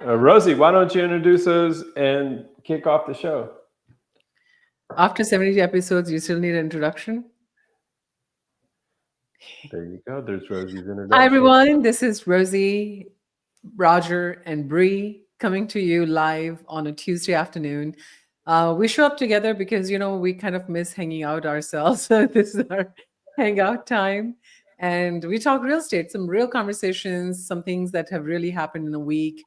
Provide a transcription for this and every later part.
Rosie, why don't you introduce us and kick off the show? After 70 episodes, you still need an introduction? There you go. There's Rosie's introduction. Hi, everyone. This is Rosie, Roger, and Bree coming to you live on a Tuesday afternoon. We show up together because, we kind of miss hanging out ourselves. So this is our hangout time. And we talk real estate, some real conversations, some things that have really happened in a week,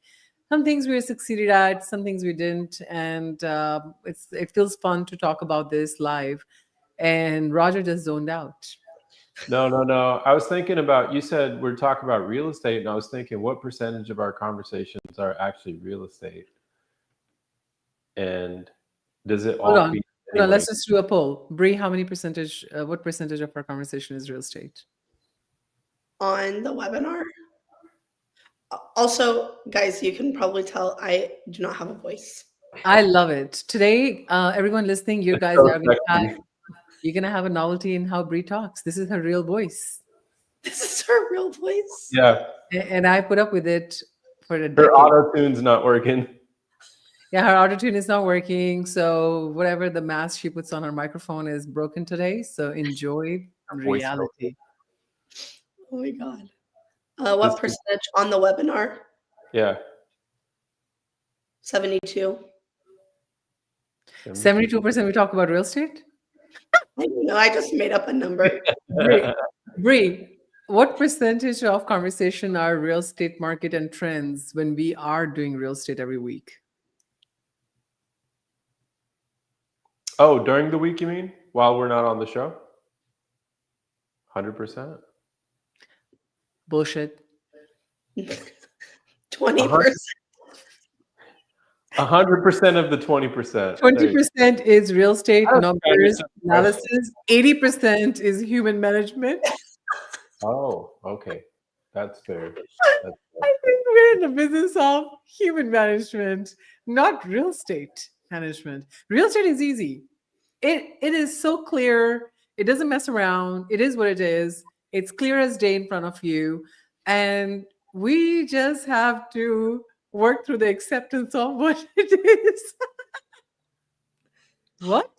some things we succeeded at, some things we didn't. And it feels fun to talk about this live. And Roger just zoned out. No. I was thinking about, you said we're talking about real estate, and I was thinking what percentage of our conversations are actually real estate? And does it Hold all on. feed Hold on, anyway? let's just do a poll. Bree, what percentage of our conversation is real estate? On the webinar. Also, guys, you can probably tell I do not have a voice. I love it. Today, everyone listening, you It's guys so are going to sexy. you're going to have a novelty in how Bree talks. This is her real voice. This is her real voice. Yeah, And I put up with it for a her decade. auto-tune's not working. Yeah, her auto-tune is not working. So whatever the mask she puts on her microphone is broken today. So enjoy voice reality. Oh my God. What This is- percentage on the webinar? Yeah. 72. 72% we talk about real estate? I don't know. I just made up a number. Bree, what percentage of conversation are real estate market and trends when we are doing real estate every week? Oh, during the week, you mean? While we're not on the show? 100%. Bullshit. 20%. 100% of the 20%. 20% is real estate That's numbers kind of analysis. 80% is human management. Oh, okay. That's fair. I think we're in the business of human management, not real estate management. Real estate is easy. It is so clear. It doesn't mess around. It is what it is. It's clear as day in front of you. And we just have to work through the acceptance of what it is. What?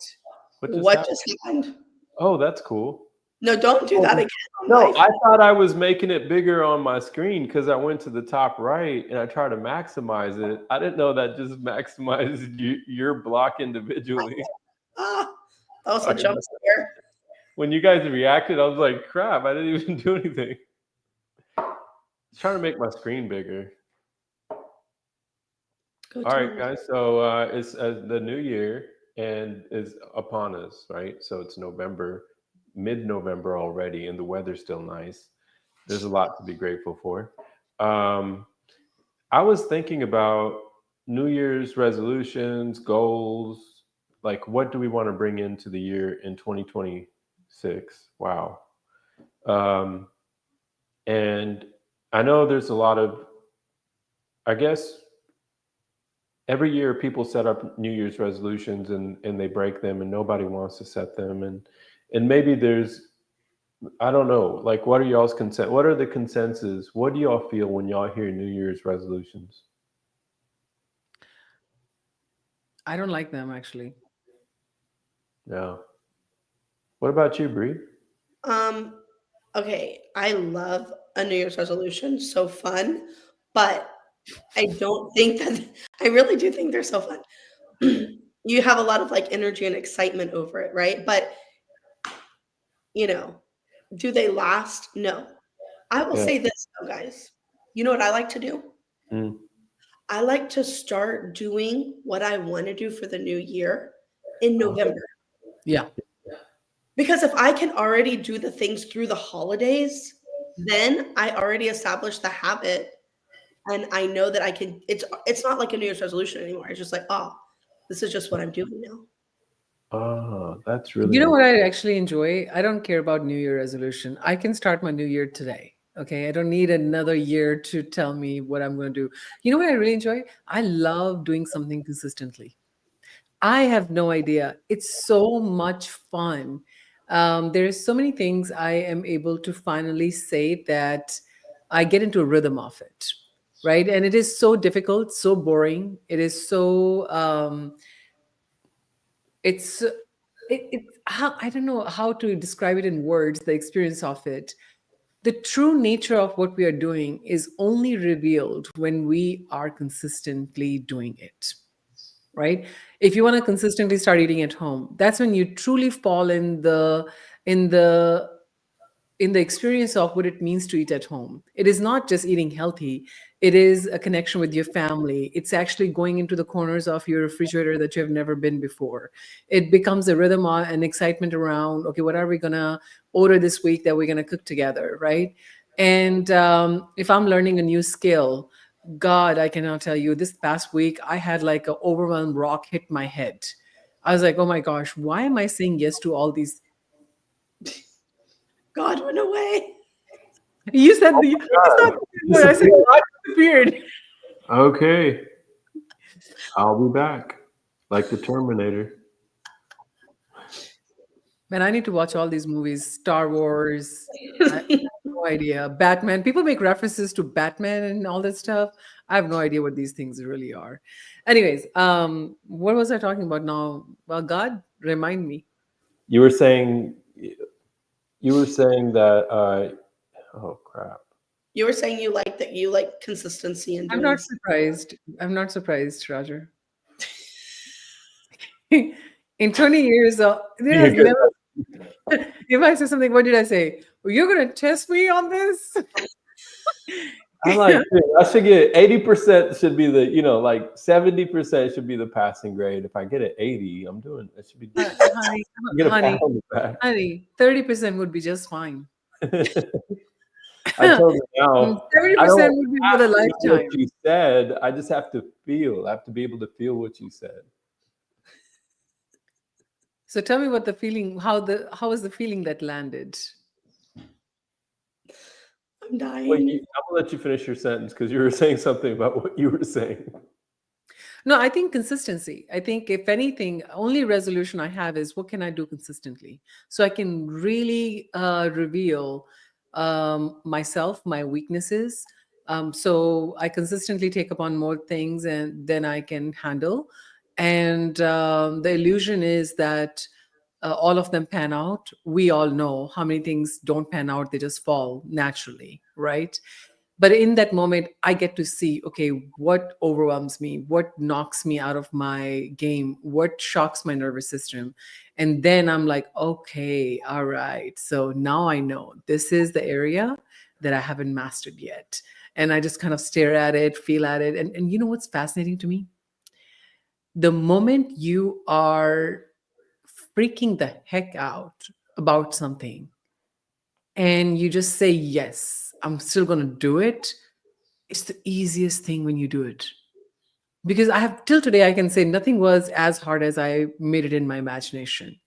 What just happened? Oh, that's cool. No, don't do that again. No, I thought I was making it bigger on my screen because I went to the top right and I tried to maximize it. I didn't know that just maximized your block individually. That was a jump scare. When you guys reacted, I was like, crap, I didn't even do anything. I was trying to make my screen bigger. All right, guys. So it's the new year and is upon us, right? So it's November, mid-November already, and the weather's still nice. There's a lot to be grateful for. I was thinking about New Year's resolutions, goals, like what do we want to bring into the year in 2026? Wow. And I know there's a lot of, I guess, every year people set up New Year's resolutions and they break them and nobody wants to set them. And maybe there's, I don't know, like what are y'all's consent? What are the consensus? What do y'all feel when y'all hear New Year's resolutions? I don't like them, actually. No. What about you, Bree? Okay, I love a New Year's resolution. So fun. But I don't think that, I really do think they're so fun. You have a lot of like energy and excitement over it, right? But, do they last? No. I will say this though, guys. You know what I like to do? I like to start doing what I want to do for the new year in November. Yeah. Because if I can already do the things through the holidays, then I already established the habit and I know that I can, it's not like a New Year's resolution anymore. It's just like, oh, this is just what I'm doing now. Oh, that's really You know what I actually enjoy? I don't care about New Year resolution. I can start my new year today. Okay. I don't need another year to tell me what I'm going to do. You know what I really enjoy? I love doing something consistently. I have no idea. It's so much fun. There's so many things I am able to finally say that I get into a rhythm of it. right? And it is so difficult, so boring. It is so it's it's how, I don't know how to describe it in words, the experience of it. The true nature of what we are doing is only revealed when we are consistently doing it, right? If you want to consistently start eating at home, that's when you truly fall in the in the experience of what it means to eat at home. It is not just eating healthy, it is a connection with your family. It's actually going into the corners of your refrigerator that you have never been before. It becomes a rhythm and excitement around, okay, what are we going to order this week that we're going to cook together, right? And if I'm learning a new skill, God, I cannot tell you, this past week, I had like an overwhelmed rock hit my head. I was like, oh my gosh, why am I saying yes to all these? God went away. You said the. I said God disappeared. Okay, I'll be back, like the Terminator. Man, I need to watch all these movies. Star Wars. I have no idea. Batman. People make references to Batman and all that stuff. I have no idea what these things really are. Anyways, what was I talking about now? Well, God, remind me. You were saying that. Oh crap! You were saying you like consistency and I'm doing. not surprised. I'm not surprised, Roger. In 20 years, there has never. If I say something, what did I say? Well, you're going to test me on this? I'm like, dude, I should get 80%. Should be the like 70% should be the passing grade. If I get an 80, I'm doing. It should be. honey, Get a pat honey, on the back. honey, 30% would be just fine. I told you now. 70% would be for the lifetime. What you said, I just have to feel. I have to be able to feel what you said. So tell me what the feeling. How was the feeling that landed? I'm dying. Well, I'm gonna let you finish your sentence because you were saying something about what you were saying. No, I think consistency. I think if anything, only resolution I have is what can I do consistently, so I can really reveal myself, my weaknesses. So I consistently take upon more things and then I can handle. And the illusion is that all of them pan out. We all know how many things don't pan out, they just fall naturally, right? But in that moment, I get to see, okay, what overwhelms me, what knocks me out of my game, what shocks my nervous system. And then I'm like, okay, all right. So now I know this is the area that I haven't mastered yet. And I just kind of stare at it, feel at it. And you know what's fascinating to me? The moment you are freaking the heck out about something and you just say, yes, I'm still going to do it, it's the easiest thing when you do it. Because I have, till today, I can say nothing was as hard as I made it in my imagination.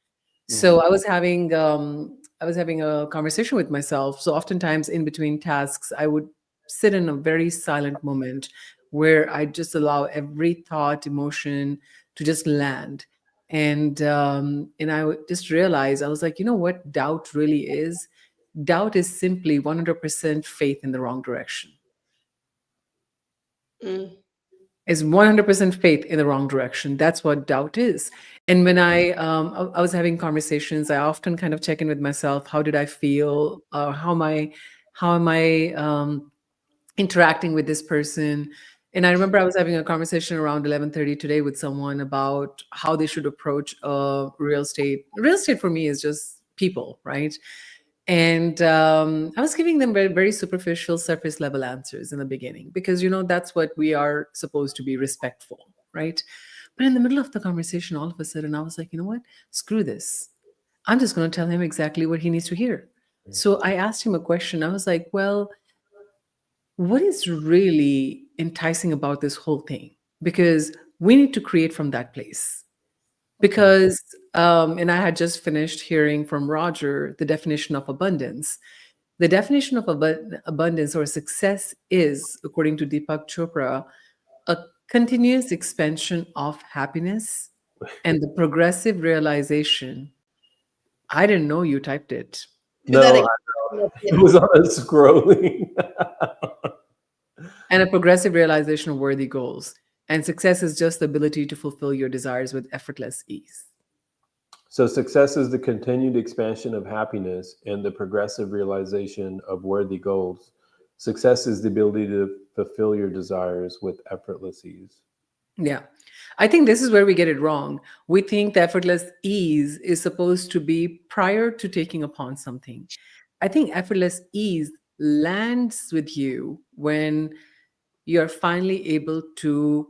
So I was having a conversation with myself. So oftentimes in between tasks, I would sit in a very silent moment where I just allow every thought, emotion to just land. And I would just realize, I was like, you know what doubt really is? Doubt is simply 100% faith in the wrong direction. Is 100% faith in the wrong direction. That's what doubt is. And when I was having conversations, I often kind of check in with myself. How did I feel? How am I interacting with this person? And I remember I was having a conversation around 11:30 today with someone about how they should approach real estate. Real estate for me is just people, right? And I was giving them very, very superficial, surface level answers in the beginning because, that's what we are supposed to be, respectful, right? But in the middle of the conversation, all of a sudden, I was like, you know what? Screw this. I'm just going to tell him exactly what he needs to hear. So I asked him a question. I was like, well, what is really enticing about this whole thing? Because we need to create from that place. Because and I had just finished hearing from Roger the definition of abundance. The definition of abundance or success is, according to Deepak Chopra, a continuous expansion of happiness and the progressive realization. I didn't know you typed it. No, I know. It was on a scrolling. and a progressive realization of worthy goals. And success is just the ability to fulfill your desires with effortless ease. So success is the continued expansion of happiness and the progressive realization of worthy goals. Success is the ability to fulfill your desires with effortless ease. Yeah. I think this is where we get it wrong. We think the effortless ease is supposed to be prior to taking upon something. I think effortless ease lands with you when you're finally able to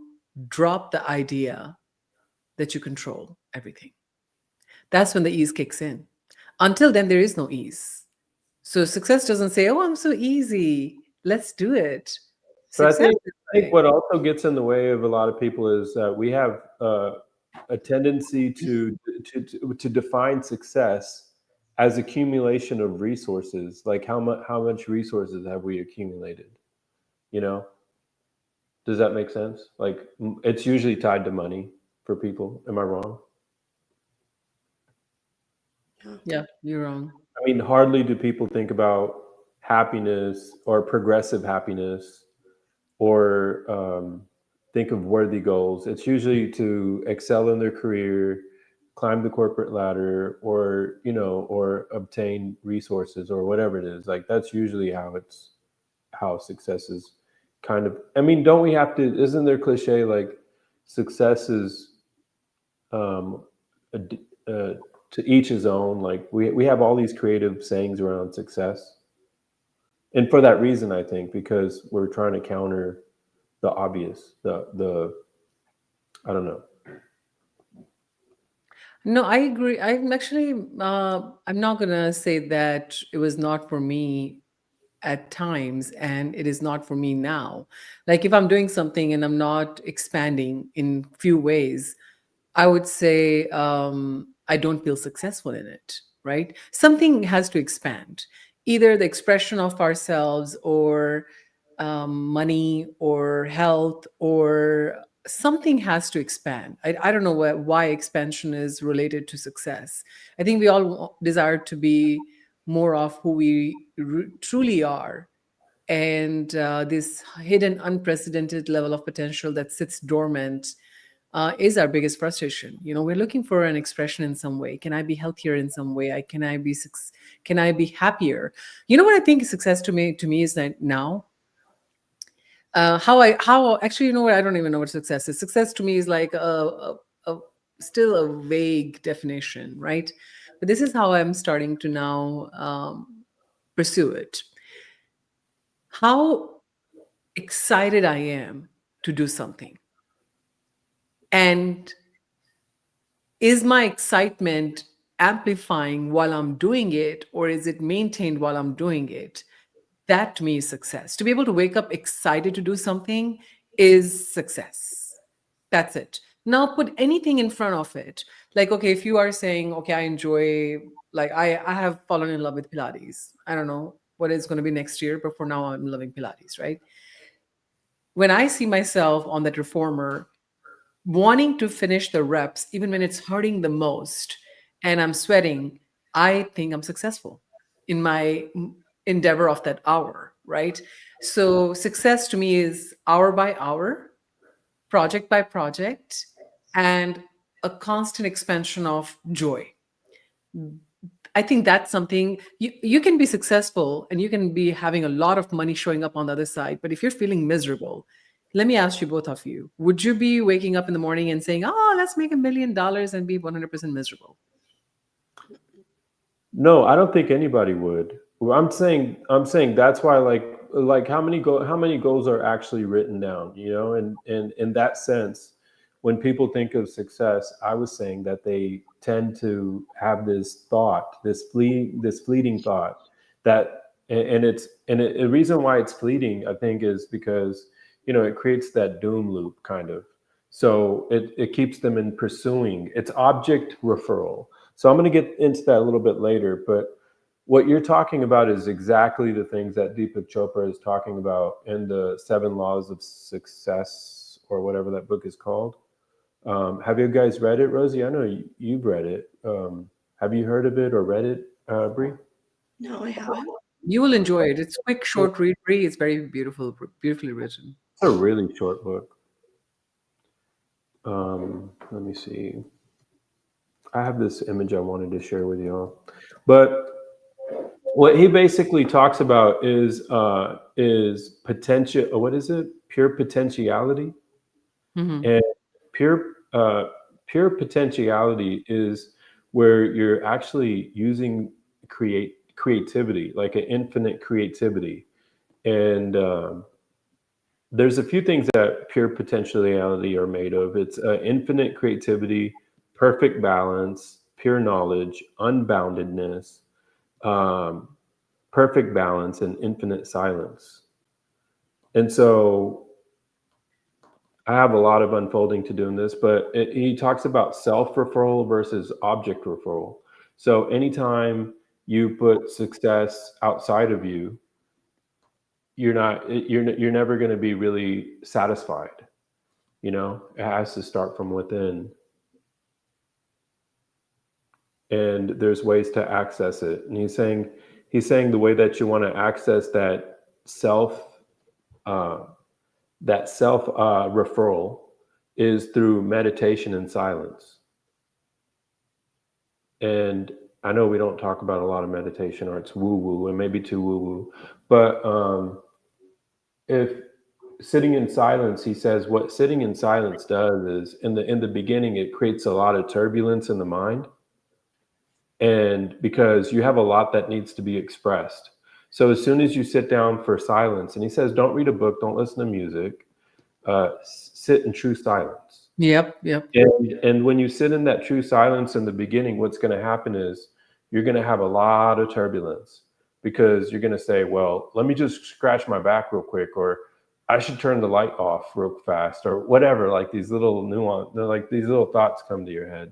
drop the idea that you control everything. That's when the ease kicks in. Until then, there is no ease. So success doesn't say, "Oh, I'm so easy. Let's do it." But Success is I think like, what also gets in the way of a lot of people is that we have a tendency to define success as accumulation of resources. Like how much resources have we accumulated? You know, does that make sense? Like it's usually tied to money for people. Am I wrong? yeah, you're wrong. I mean, hardly do people think about happiness or progressive happiness or think of worthy goals. It's usually to excel in their career, climb the corporate ladder, or or obtain resources or whatever it is. Like that's usually how success is kind of. I mean, don't we have to? Isn't there cliche like success is um, a d to each his own? Like we have all these creative sayings around success, and for that reason, I think because we're trying to counter the obvious, the I don't know. No, I agree. I'm actually, I'm not going to say that it was not for me at times and it is not for me now. Like if I'm doing something and I'm not expanding in few ways, I would say I don't feel successful in it, right? Something has to expand, either the expression of ourselves or money or health or something has to expand. I don't know why expansion is related to success. I think we all desire to be more of who we truly are. And this hidden, unprecedented level of potential that sits dormant is our biggest frustration. We're looking for an expression in some way. Can I be healthier in some way? Can I be happier? You know what I think success to me is that now. How actually, you know what? I don't even know what success is. Success to me is like a still a vague definition, right? But this is how I'm starting to now pursue it. How excited I am to do something, and is my excitement amplifying while I'm doing it, or is it maintained while I'm doing it? That to me is success. To be able to wake up excited to do something is success. That's it. Now put anything in front of it. Like, okay, if you are saying, okay, I enjoy, like, I have fallen in love with Pilates. I don't know what it's going to be next year, but for now, I'm loving Pilates, right? When I see myself on that reformer, wanting to finish the reps, even when it's hurting the most and I'm sweating, I think I'm successful in my endeavor of that hour, right? So success to me is hour by hour, project by project, and a constant expansion of joy. I think that's something you can be successful and you can be having a lot of money showing up on the other side. But if you're feeling miserable, let me ask you, both of you, would you be waking up in the morning and saying, "Oh, let's make $1 million" and be 100% miserable? No, I don't think anybody would. Well, I'm saying that's why like how many goals are actually written down, and in that sense, when people think of success, I was saying that they tend to have this thought, this fleeting thought that the reason why it's fleeting, I think, is because it creates that doom loop kind of. So it keeps them in pursuing. It's object referral. So I'm going to get into that a little bit later, but what you're talking about is exactly the things that Deepak Chopra is talking about in the 7 Laws of Success or whatever that book is called. Have you guys read it, Rosie? I know you've read it. Have you heard of it or read it, Bree? No, I haven't. You will enjoy it. It's quick, short read. Bree. It's very beautiful, beautifully written. It's a really short book. Let me see. I have this image I wanted to share with y'all, but what he basically talks about is potential. What is it? Pure potentiality. Hmm. And pure pure potentiality is where you're actually using creativity, like an infinite creativity. And there's a few things that pure potentiality are made of. It's infinite creativity, perfect balance, pure knowledge, unboundedness, um, perfect balance, and infinite silence. And so I have a lot of unfolding to do in this, but he talks about self referral versus object referral. So anytime you put success outside of you, you're never going to be really satisfied. It has to start from within, and there's ways to access it. And he's saying the way that you want to access self uh, that self referral is through meditation and silence. And I know we don't talk about a lot of meditation, or it's woo woo and maybe too woo woo, but if sitting in silence, he says what sitting in silence does is in the beginning it creates a lot of turbulence in the mind, and because you have a lot that needs to be expressed. So as soon as you sit down for silence, and he says don't read a book, don't listen to music, sit in true silence. Yep, yep. And when you sit in that true silence in the beginning, what's going to happen is you're going to have a lot of turbulence, because you're going to say, well, let me just scratch my back real quick, or I should turn the light off real fast, or whatever. Like these little like these little thoughts come to your head.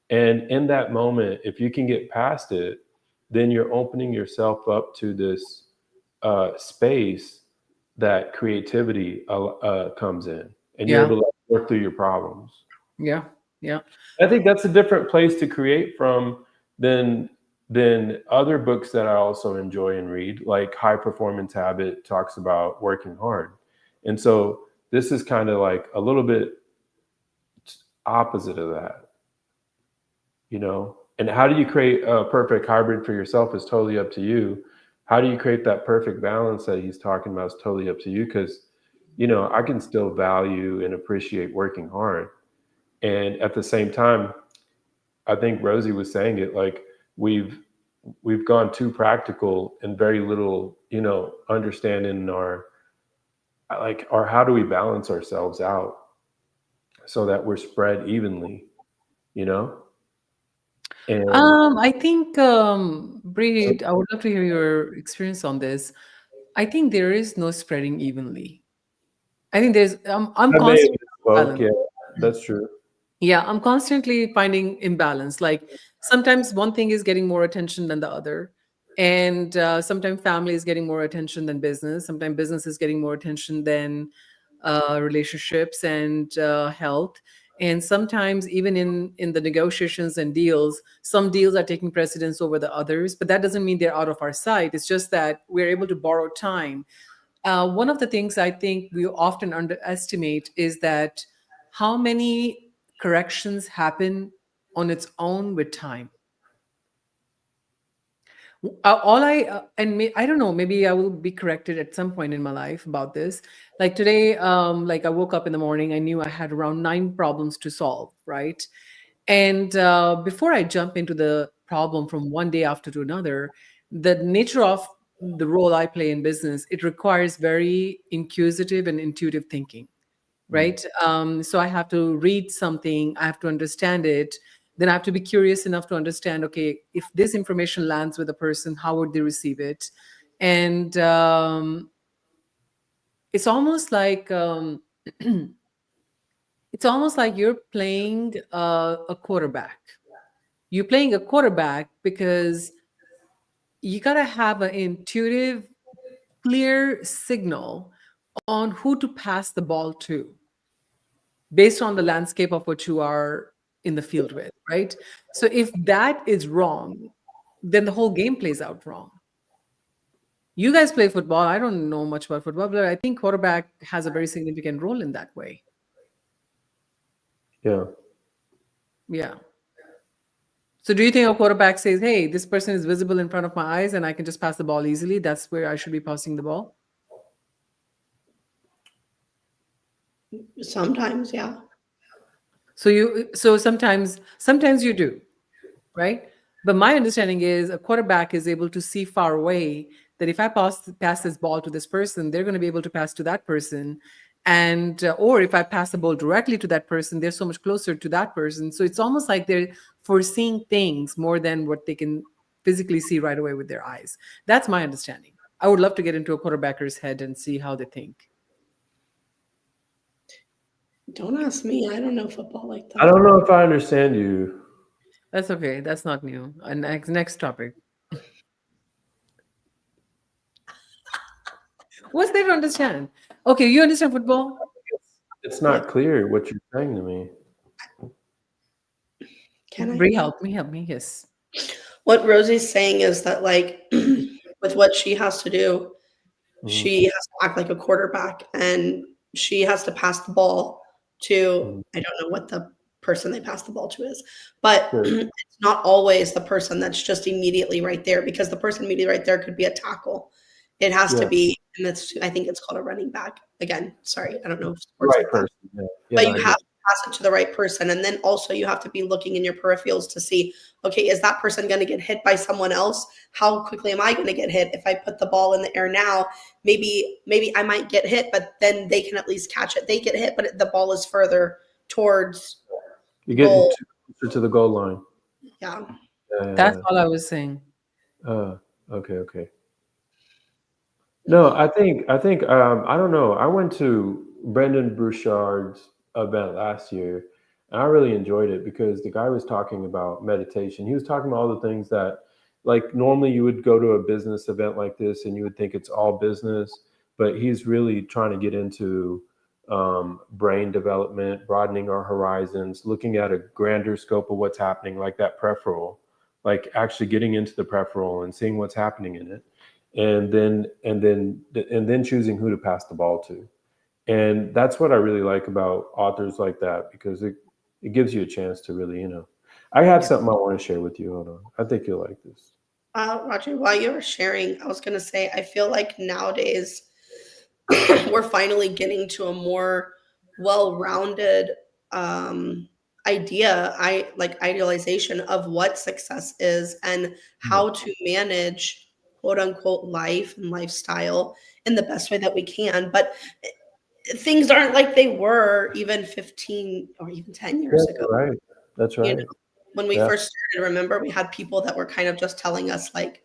And in that moment, if you can get past it, then you're opening yourself up to this space that creativity comes in, and you're Yeah, able to work through your problems. yeah, yeah. I think that's a different place to create from than other books that I also enjoy and read, like High Performance Habit talks about working hard. And so this is kind of like a little bit opposite of that, you know? And how do you create a perfect hybrid for yourself is totally up to you. How do you create that perfect balance that he's talking about is totally up to you, because, I can still value and appreciate working hard. And at the same time, I think Rosie was saying it, like we've gone too practical and very little, understanding our how do we balance ourselves out so that we're spread evenly, you know? And I think, Bree, I would love to hear your experience on this. I think there is no spreading evenly. I think I'm I may have constantly misspoke, balanced. yeah, that's true. Yeah, I'm constantly finding imbalance. Like sometimes one thing is getting more attention than the other. And sometimes family is getting more attention than business. Sometimes business is getting more attention than relationships and health. And sometimes even in the negotiations and deals, some deals are taking precedence over the others. But that doesn't mean they're out of our sight. It's just that we're able to borrow time. One of the things I think we often underestimate is that how many corrections happen on its own with time. All I I don't know, maybe I will be corrected at some point in my life about this. Like today, like I woke up in the morning, I knew I had around 9 problems to solve, right? And before I jump into the problem from one day after to another, the nature of the role I play in business, it requires very inquisitive and intuitive thinking, Mm. right? So I have to read something, I have to understand it. Then I have to be curious enough to understand, okay, if this information lands with a person, how would they receive it? And it's almost like it's almost like you're playing a quarterback. You're playing a quarterback because you gotta have an intuitive, clear signal on who to pass the ball to based on the landscape of what you are in the field with, right? So if that is wrong, then the whole game plays out wrong. You guys play football. I don't know much about football, but I think quarterback has a very significant role in that way. Yeah. Yeah. So do you think a quarterback says, "Hey, this person is visible in front of my eyes and I can just pass the ball easily. That's where I should be passing the ball"? Sometimes, yeah. So sometimes you do, right? But my understanding is a quarterback is able to see far away that if I pass this ball to this person, they're going to be able to pass to that person, and or if I pass the ball directly to that person, they're so much closer to that person. So it's almost like they're foreseeing things more than what they can physically see right away with their eyes. That's my understanding. I would love to get into a quarterbacker's head and see how they think. Don't ask me. I don't know football like I that. don't know if I understand you. That's okay. That's not new. And next topic. What's there to understand? Okay, you understand football? It's not clear what you're saying to me. Can I? Brie, help me, help me. Yes. What Rosie's saying is that, like, with what she has to do, Mhm, she has to act like a quarterback and she has to pass the ball to, mhm. I don't know what the person they pass the ball to is, but Sure. it's not always the person that's just immediately right there, because the person immediately right there could be a tackle. It has to Yeah. be, and that's, I think it's called a running back. Again, sorry, I don't know sports Right like that. person. Yeah. Yeah. But I you get have to pass it to the right person, and then also you have to be looking in your peripherals to see, okay, is that person going to get hit by someone else? How quickly am I going to get hit? If I put the ball in the air now, maybe I might get hit, but then they can at least catch it. They get hit, but the ball is further towards You're getting goal. too closer to the goal line. Yeah. That's Yeah. all I was saying. Okay. Okay. No, I think I don't know. I went to Brendan Burchard's event last year, and I really enjoyed it because the guy was talking about meditation. He was talking about all the things that, like, normally you would go to a business event like this and you would think it's all business, but he's really trying to get into brain development, broadening our horizons, looking at a grander scope of what's happening, like that preferal, like actually getting into the preferal and seeing what's happening in it, and then choosing who to pass the ball to. And that's what I really like about authors like that, because it gives you a chance to really, I have Yeah. something I want to share with you. Hold on. I think you'll like this. Roger, while you were sharing, I was going to say, I feel like nowadays we're finally getting to a more well-rounded um, idea, I like idealization of what success is and Yeah. how to manage quote unquote life and lifestyle in the best way that we can. But things aren't like they were even 15 or even 10 years That's ago. right. That's You right. know, when we Yeah. first started, remember we had people that were kind of just telling us like,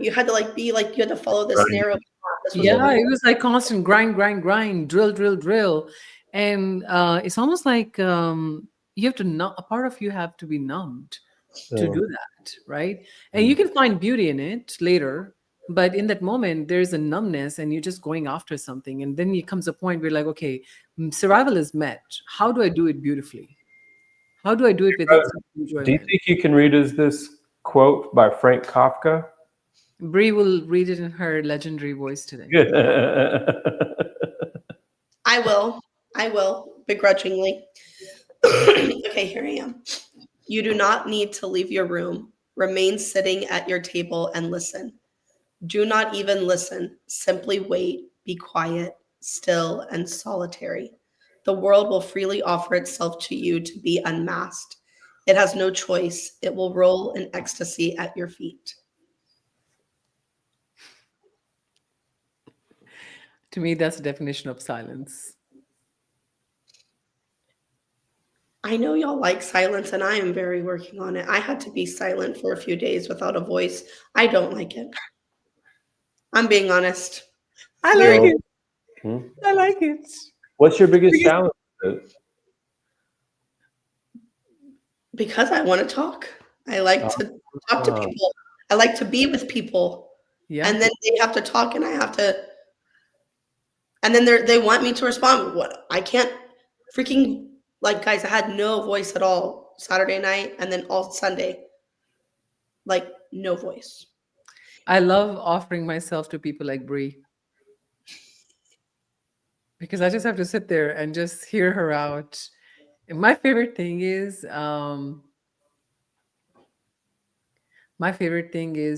you had to like be like, you had to follow this Right. narrow path. This was what Yeah, we it was like constant grind, grind, grind, drill, drill, drill. And it's almost like you have to a part of you have to be numbed to Yeah. do that, right? And you Mm. can find beauty in it later, but in that moment, there's a numbness and you're just going after something. And then it comes a point where, like, okay, survival is met. How do I do it beautifully? How do I do it with Uh, some Do you enjoyment? think you can read us this quote by Frank Kafka? Brie will read it in her legendary voice today. I will. I will, begrudgingly. Okay, here I am. You do not need to leave your room. Remain sitting at your table and listen. Do not even listen. Simply wait, be quiet, still, and solitary. The world will freely offer itself to you to be unmasked. It has no choice. It will roll in ecstasy at your feet. To me, that's the definition of silence. I know y'all like silence, and I am very working on it. I had to be silent for a few days without a voice. I don't like it. I'm being honest. I like Very, So, it. hmm? I like it. What's your biggest Because challenge with it? because I want to talk. I like to talk to Ah, people. I like to be with people. yeah. And then they have to talk and I have to, and then they want me to respond. What? I can't freaking, like, guys, I had no voice at all Saturday night and then all Sunday. Like, no voice. I love offering myself to people like Brie because I just have to sit there and just hear her out. And my favorite thing is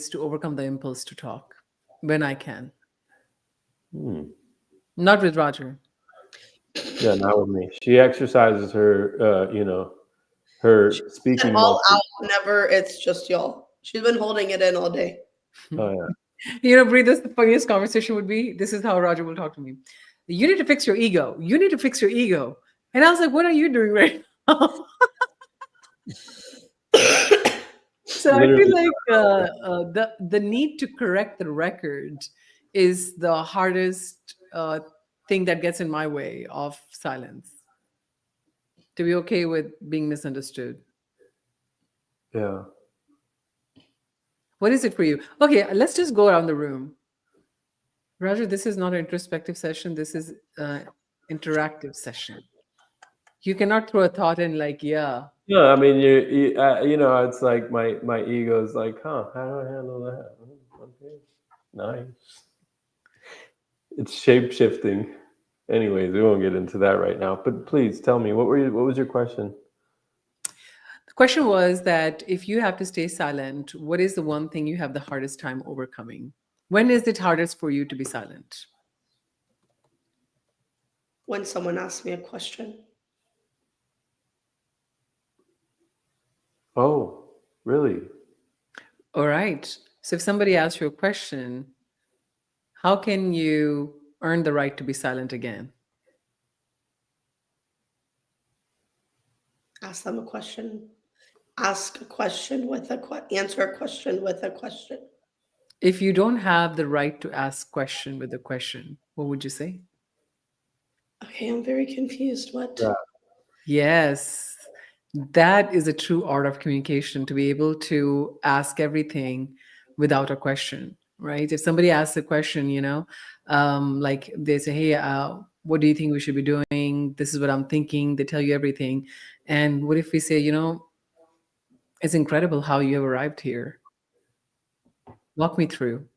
to overcome the impulse to talk when I can. Hmm. Not with Roger. Yeah, not with me. She exercises her, She her keeps it speaking all muscle. out whenever it's just y'all. She's been holding it in all day. Oh yeah. Brie, this the funniest conversation would be. This is how Roger will talk to me. You need to fix your ego. You need to fix your ego. And I was like, what are you doing right now? So I feel Literally. like the need to correct the record is the hardest thing that gets in my way of silence. To be okay with being misunderstood. Yeah. What is it for you? Okay, let's just go around the room. Roger, this is not an introspective session. This is an interactive session. You cannot throw a thought in like, yeah. No, I mean, it's like my ego is like, huh? How do I handle that? Okay, nice. It's shape shifting. Anyways, we won't get into that right now. But please tell me, what was your question? The question was that if you have to stay silent, what is the one thing you have the hardest time overcoming? When is it hardest for you to be silent? When someone asks me a question. Oh, really? All right. So if somebody asks you a question, how can you earn the right to be silent again? Ask them a question. Ask a question with answer a question with a question. If you don't have the right to ask question with a question, what would you say? Okay, I'm very confused. What? Yeah. Yes, that is a true art of communication, to be able to ask everything without a question, right? If somebody asks a question, like they say, hey, what do you think we should be doing? This is what I'm thinking. They tell you everything. And what if we say, it's incredible how you have arrived here. Walk me through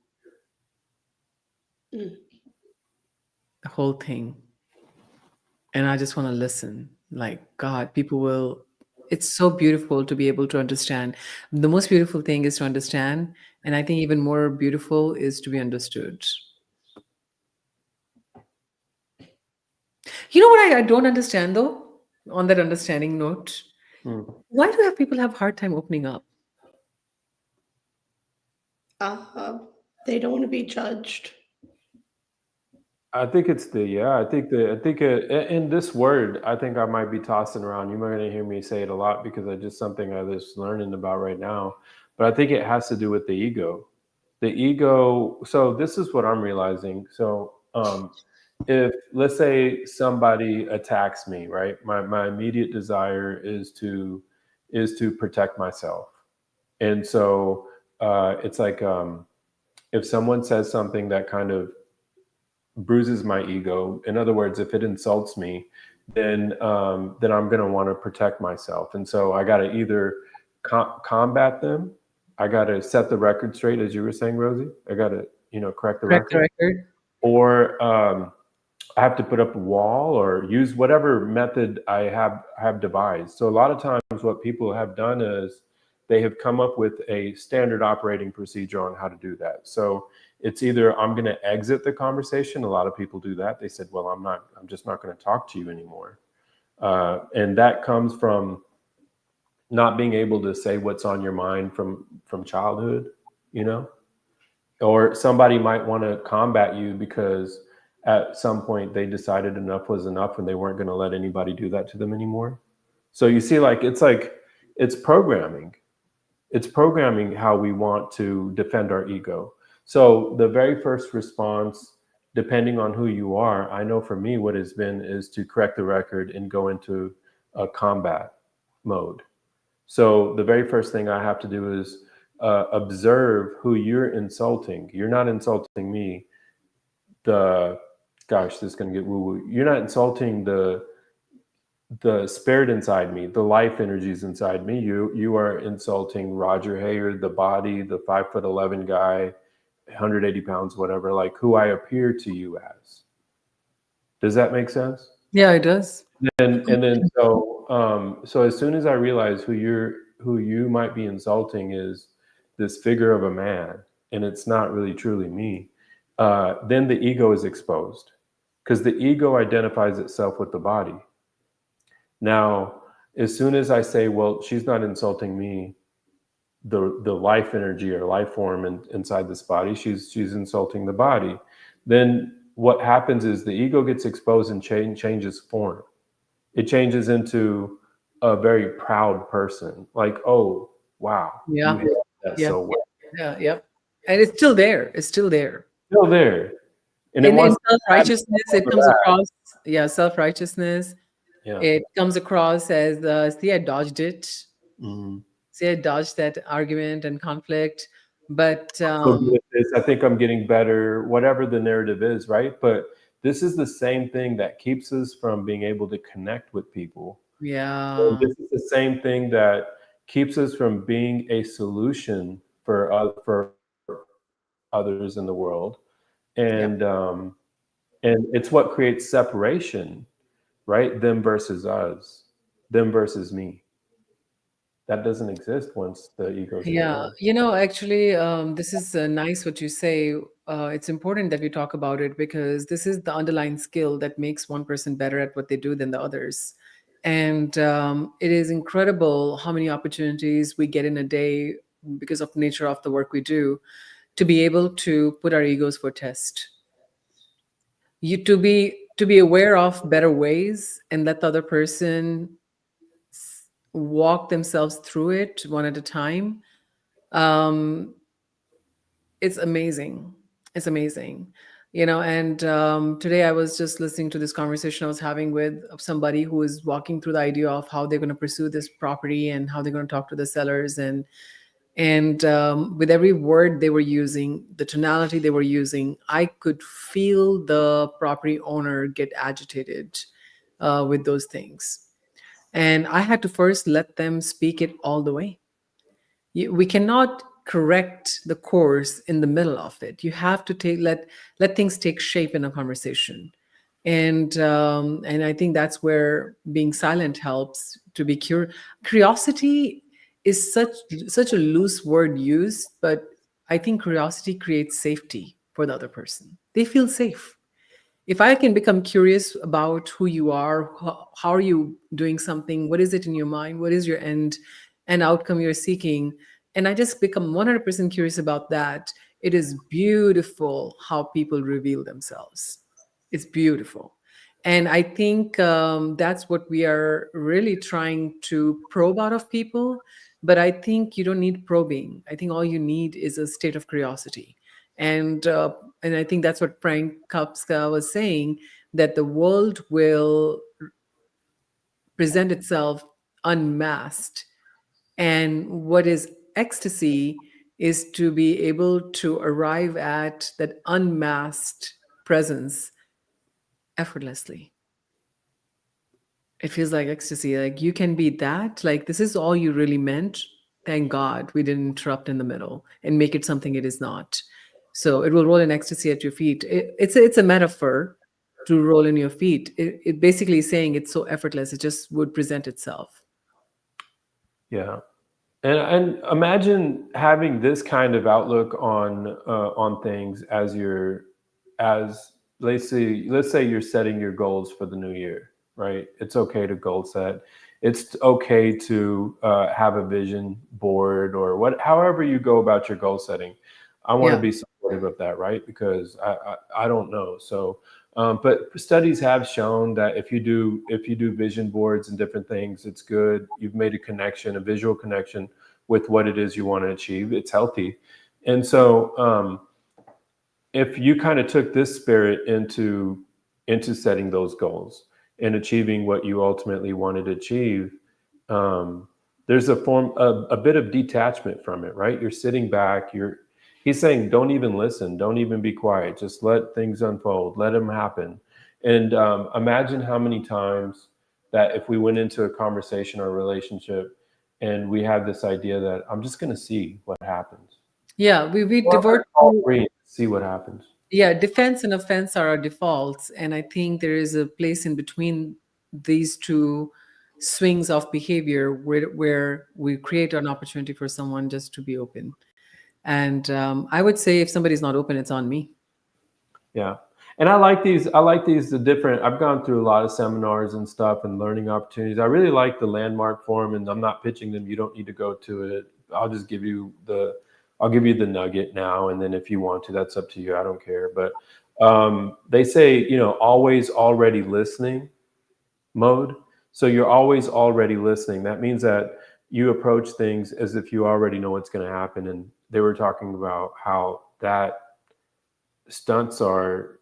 Mm. the whole thing. And I just want to listen. Like, God, people will. It's so beautiful to be able to understand. The most beautiful thing is to understand. And I think even more beautiful is to be understood. You know what I don't understand though, on that understanding note? Hmm. Why do have people have hard time opening up? They don't want to be judged. I think it's in this word, I think I might be tossing around. You're going to hear me say it a lot because it's just something I'm just learning about right now. But I think it has to do with the ego. The ego. So this is what I'm realizing. So if let's say somebody attacks me, right? My immediate desire is to protect myself, and so it's like if someone says something that kind of bruises my ego. In other words, if it insults me, then I'm going to want to protect myself, and so I got to either combat them. I got to set the record straight, as you were saying, Rosie. I got to correct the Correct the record, record. or I have to put up a wall or use whatever method I have devised. So a lot of times, what people have done is they have come up with a standard operating procedure on how to do that. So it's either I'm going to exit the conversation. A lot of people do that. They said, "Well, I'm just not going to talk to you anymore," and that comes from not being able to say what's on your mind from childhood, you know. Or somebody might want to combat you because at some point they decided enough was enough and they weren't going to let anybody do that to them anymore. So you see, it's programming. It's programming how we want to defend our ego. So the very first response, depending on who you are, I know for me what has been is to correct the record and go into a combat mode. So the very first thing I have to do is observe who you're insulting. You're not insulting me. This is going to get woo woo. You're not insulting the spirit inside me, the life energies inside me. You are insulting Roger Hayer, the body, the 5'11" guy. 180 pounds, whatever, like who I appear to you as. Does that make sense? Yeah, it does. And then so as soon as I realize who you might be insulting is this figure of a man, and it's not really truly me, then the ego is exposed, because the ego identifies itself with the body. Now, as soon as I say, well, she's not insulting me, the life energy or life form inside this body, she's insulting the body, then what happens is the ego gets exposed and changes form. It changes into a very proud person, like, oh wow, you Yeah. hit that Yeah. so well. Yeah. And it's still there. It's still there. Still there, and it In wants self-righteousness, it for comes that. across, yeah, self-righteousness. Yeah. It comes across as, see, I dodged it. Mhm. See, I dodged that argument and conflict. But So good at this. I think I'm getting better, whatever the narrative is, right? But this is the same thing that keeps us from being able to connect with people. And yeah, this is the same thing that keeps us from being a solution for others in the world. yeah, And it's what creates separation, right? Them versus us, them versus me. That doesn't exist once the ego's yeah. exposed. Actually, this is nice what you say. It's important that we talk about it because this is the underlying skill that makes one person better at what they do than the others. And it is incredible how many opportunities we get in a day because of the nature of the work we do to be able to put our egos for test. You to be aware of better ways and let the other person walk themselves through it one at a time. um it's amazing. It's amazing. And today I was just listening to this conversation I was having with somebody who is walking through the idea of how they're going to pursue this property and how they're going to talk to the sellers, and with every word they were using, the tonality they were using, I could feel the property owner get agitated with those things. And I had to first let them speak it all the way. We cannot correct the course in the middle of it. You have to let things take shape in a conversation. And I think that's where being silent helps. To be curiosity is such a loose word used, but I think curiosity creates safety for the other person. They feel safe. If I can become curious about who you are, how are you doing something, what is it in your mind, what is your end and outcome you're seeking, and I just become 100% curious about that, it is beautiful how people reveal themselves. It's beautiful. And I think that's what we are really trying to probe out of people. But I think you don't need probing. I think all you need is a state of curiosity. And I think that's what Frank Kapska was saying, that the world will present itself unmasked. And what is ecstasy is to be able to arrive at that unmasked presence effortlessly. It feels like ecstasy. Like you can be that. Like this is all you really meant. Thank God we didn't interrupt in the middle and make it something it is not. So it will roll in ecstasy at your feet. It's a metaphor to roll in your feet. It basically is saying it's so effortless. It just would present itself. Yeah. And imagine having this kind of outlook on things as as let's say you're setting your goals for the new year, right? It's okay to goal set. It's okay to have a vision board or however you go about your goal setting. I want to Yeah. be supportive of that, right? Because I don't know. So, but studies have shown that if you do vision boards and different things, it's good. You've made a connection, a visual connection with what it is you want to achieve. It's healthy. And so if you kind of took this spirit into setting those goals and achieving what you ultimately wanted to achieve, there's a bit of detachment from it, right? You're sitting back. He's saying, don't even listen, don't even be quiet, just let things unfold, let them happen. And imagine how many times that if we went into a conversation or a relationship and we had this idea that I'm just going to see what happens. Yeah. We Well, I'm divert gonna call to free and see what happens. Yeah, defense and offense are our defaults. And I think there is a place in between these two swings of behavior where we create an opportunity for someone just to be open. And I would say if somebody's not open, it's on me. Yeah. And I like these. I like these. The different. I've gone through a lot of seminars and stuff and learning opportunities. I really like the landmark forum, and I'm not pitching them. You don't need to go to it. I'll just give you the. I'll give you the nugget now, and then if you want to, that's up to you. I don't care. But they say, always already listening mode. So you're always already listening. That means that you approach things as if you already know what's going to happen. And they were talking about how that stunts are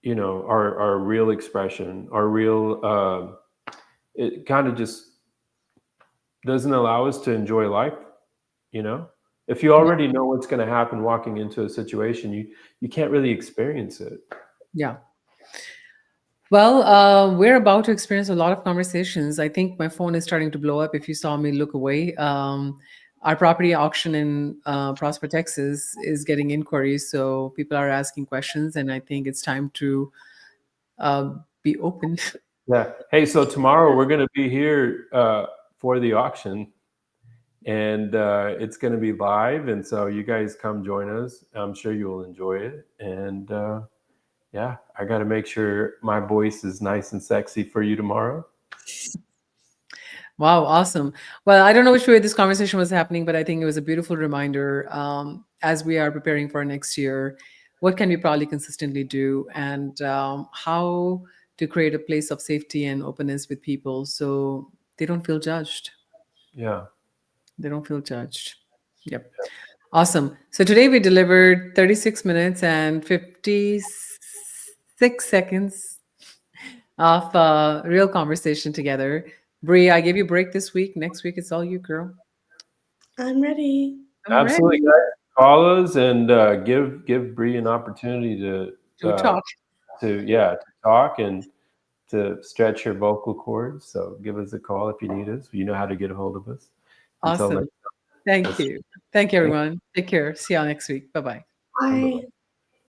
our real expression, our real, it kind of just doesn't allow us to enjoy life. If you already know what's going to happen walking into a situation, you can't really experience it. Yeah. Well, we're about to experience a lot of conversations. I think my phone is starting to blow up if you saw me look away. Our property auction in Prosper, Texas is getting inquiries. So people are asking questions, and I think it's time to be open. Yeah. Hey, so tomorrow we're going to be here for the auction, and it's going to be live. And so you guys come join us. I'm sure you will enjoy it. And yeah, I got to make sure my voice is nice and sexy for you tomorrow. Wow, awesome. Well, I don't know which way this conversation was happening, but I think it was a beautiful reminder as we are preparing for next year, what can we probably consistently do, and how to create a place of safety and openness with people so they don't feel judged. Yeah. They don't feel judged. Yep. Awesome. So today we delivered 36 minutes and 56 seconds of real conversation together. Bree, I gave you a break this week. Next week, it's all you, girl. I'm ready. I'm Absolutely, ready guys. Call us and give Bree an opportunity to talk. to talk and to stretch your vocal cords. So give us a call if you need us. You know how to get a hold of us. Until Awesome. next Thank time. you. Thank you, everyone. Take care. See y'all next week. Bye-bye. Bye.